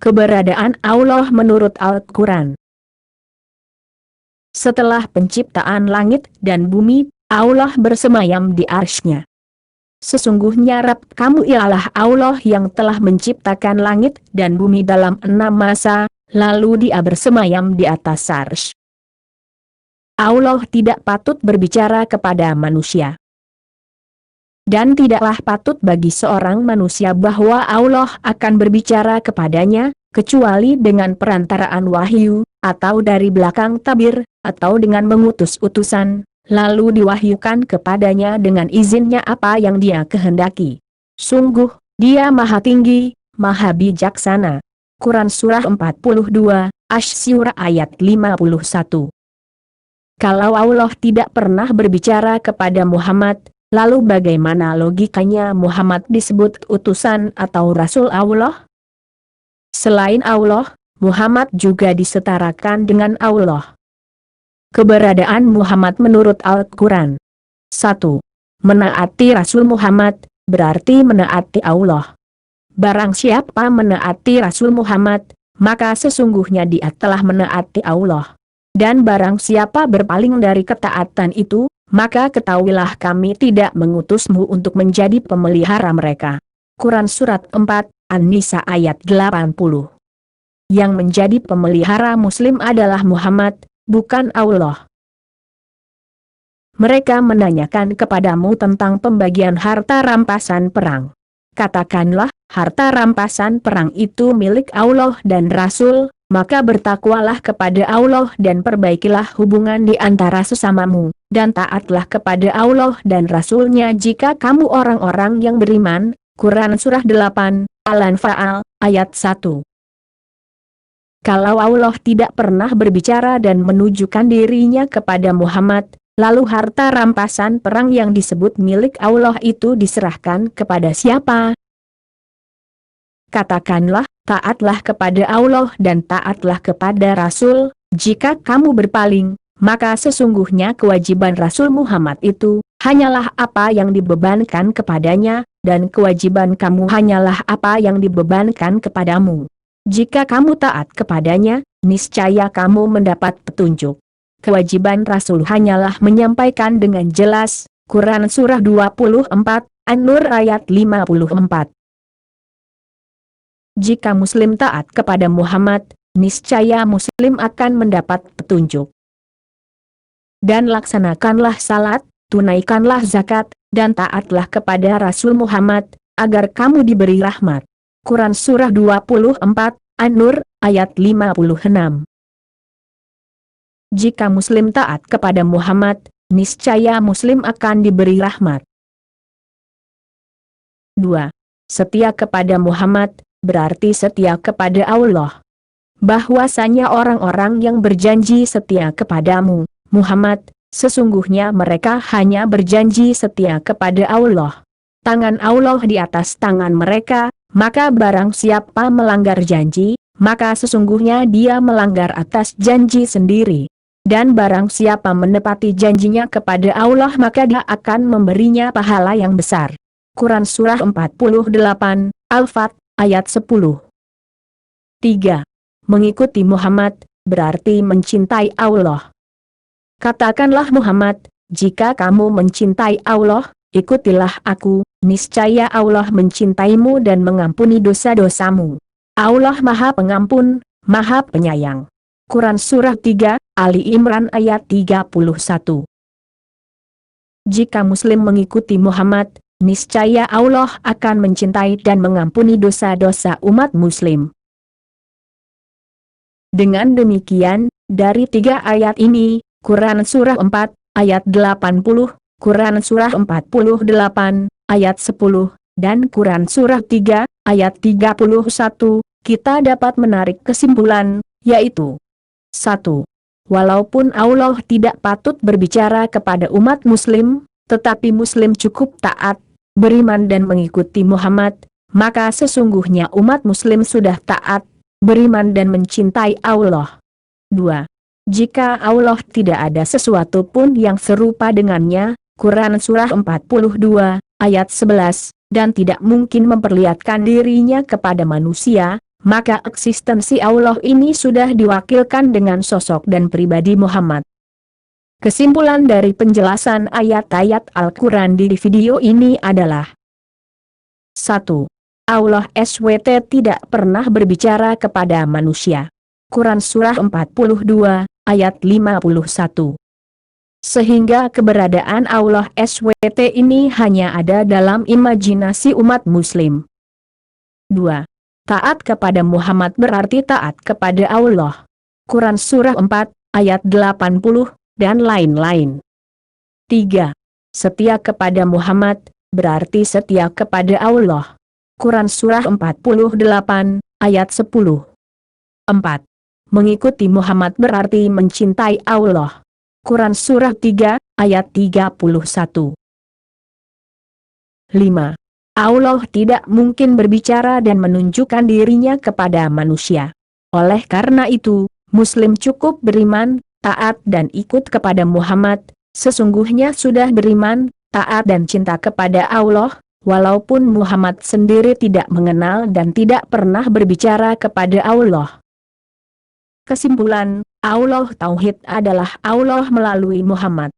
Keberadaan Allah menurut Al-Quran. Setelah penciptaan langit dan bumi, Allah bersemayam di arsy-Nya. Sesungguhnya Rabb kamu ialah Allah yang telah menciptakan langit dan bumi dalam 6 masa, lalu Dia bersemayam di atas arsy. Allah tidak patut berbicara kepada manusia. Dan tidaklah patut bagi seorang manusia bahwa Allah akan berbicara kepadanya, kecuali dengan perantaraan wahyu, atau dari belakang tabir, atau dengan mengutus utusan, lalu diwahyukan kepadanya dengan izinnya apa yang Dia kehendaki. Sungguh, Dia Maha Tinggi, Maha Bijaksana. Quran Surah 42, Asy-Syura ayat 51. Kalau Allah tidak pernah berbicara kepada Muhammad, lalu bagaimana logikanya Muhammad disebut utusan atau Rasul Allah? Selain Allah, Muhammad juga disetarakan dengan Allah. Keberadaan Muhammad menurut Al-Quran. 1. Menaati Rasul Muhammad, berarti menaati Allah. Barang siapa menaati Rasul Muhammad, maka sesungguhnya dia telah menaati Allah. Dan barang siapa berpaling dari ketaatan itu, maka ketahuilah kami tidak mengutusmu untuk menjadi pemelihara mereka. Quran Surat 4, An-Nisa ayat 80. Yang menjadi pemelihara Muslim adalah Muhammad, bukan Allah. Mereka menanyakan kepadamu tentang pembagian harta rampasan perang. Katakanlah, harta rampasan perang itu milik Allah dan Rasul, maka bertakwalah kepada Allah dan perbaikilah hubungan di antara sesamamu, dan taatlah kepada Allah dan Rasul-Nya jika kamu orang-orang yang beriman. Quran Surah 8, Al-Anfal, ayat 1. Kalau Allah tidak pernah berbicara dan menunjukkan dirinya kepada Muhammad, lalu harta rampasan perang yang disebut milik Allah itu diserahkan kepada siapa? Katakanlah, taatlah kepada Allah dan taatlah kepada Rasul. Jika kamu berpaling, maka sesungguhnya kewajiban Rasul Muhammad itu hanyalah apa yang dibebankan kepadanya, dan kewajiban kamu hanyalah apa yang dibebankan kepadamu. Jika kamu taat kepadanya, niscaya kamu mendapat petunjuk. Kewajiban Rasul hanyalah menyampaikan dengan jelas. Quran Surah 24, An-Nur ayat 54. Jika Muslim taat kepada Muhammad, niscaya Muslim akan mendapat petunjuk. Dan laksanakanlah salat, tunaikanlah zakat, dan taatlah kepada Rasul Muhammad, agar kamu diberi rahmat. Quran Surah 24, An-Nur, ayat 56. Jika Muslim taat kepada Muhammad, niscaya Muslim akan diberi rahmat. 2. Setia kepada Muhammad, berarti setia kepada Allah. Bahwasanya orang-orang yang berjanji setia kepadamu, Muhammad, sesungguhnya mereka hanya berjanji setia kepada Allah. Tangan Allah di atas tangan mereka, maka barang siapa melanggar janji, maka sesungguhnya dia melanggar atas janji sendiri. Dan barang siapa menepati janjinya kepada Allah maka Dia akan memberinya pahala yang besar. Quran Surah 48, Al-Fat, ayat 10. 3. Mengikuti Muhammad, berarti mencintai Allah. Katakanlah Muhammad, jika kamu mencintai Allah, ikutilah aku, niscaya Allah mencintaimu dan mengampuni dosa-dosamu. Allah Maha Pengampun, Maha Penyayang. Quran Surah 3, Ali Imran ayat 31. Jika Muslim mengikuti Muhammad, niscaya Allah akan mencintai dan mengampuni dosa-dosa umat Muslim. Dengan demikian, dari 3 ayat ini, Quran Surah 4, ayat 80, Quran Surah 48, ayat 10, dan Quran Surah 3, ayat 31, kita dapat menarik kesimpulan, yaitu 1. Walaupun Allah tidak patut berbicara kepada umat Muslim, tetapi Muslim cukup taat, beriman dan mengikuti Muhammad, maka sesungguhnya umat Muslim sudah taat, beriman dan mencintai Allah. 2. Jika Allah tidak ada sesuatu pun yang serupa dengannya, Quran Surah 42, ayat 11, dan tidak mungkin memperlihatkan dirinya kepada manusia, maka eksistensi Allah ini sudah diwakilkan dengan sosok dan pribadi Muhammad. Kesimpulan dari penjelasan ayat-ayat Al-Quran di video ini adalah 1. Allah SWT tidak pernah berbicara kepada manusia. Quran Surah 42, ayat 51. Sehingga keberadaan Allah SWT ini hanya ada dalam imajinasi umat muslim. 2. Taat kepada Muhammad berarti taat kepada Allah. Quran Surah 4, ayat 80, dan lain-lain. 3. Setia kepada Muhammad berarti setia kepada Allah. Quran Surah 48, ayat 10. 4. Mengikuti Muhammad berarti mencintai Allah. Quran Surah 3, ayat 31. 5. Allah tidak mungkin berbicara dan menunjukkan dirinya kepada manusia. Oleh karena itu, Muslim cukup beriman, taat dan ikut kepada Muhammad, sesungguhnya sudah beriman, taat dan cinta kepada Allah, walaupun Muhammad sendiri tidak mengenal dan tidak pernah berbicara kepada Allah. Kesimpulan, Allah Tauhid adalah Allah melalui Muhammad.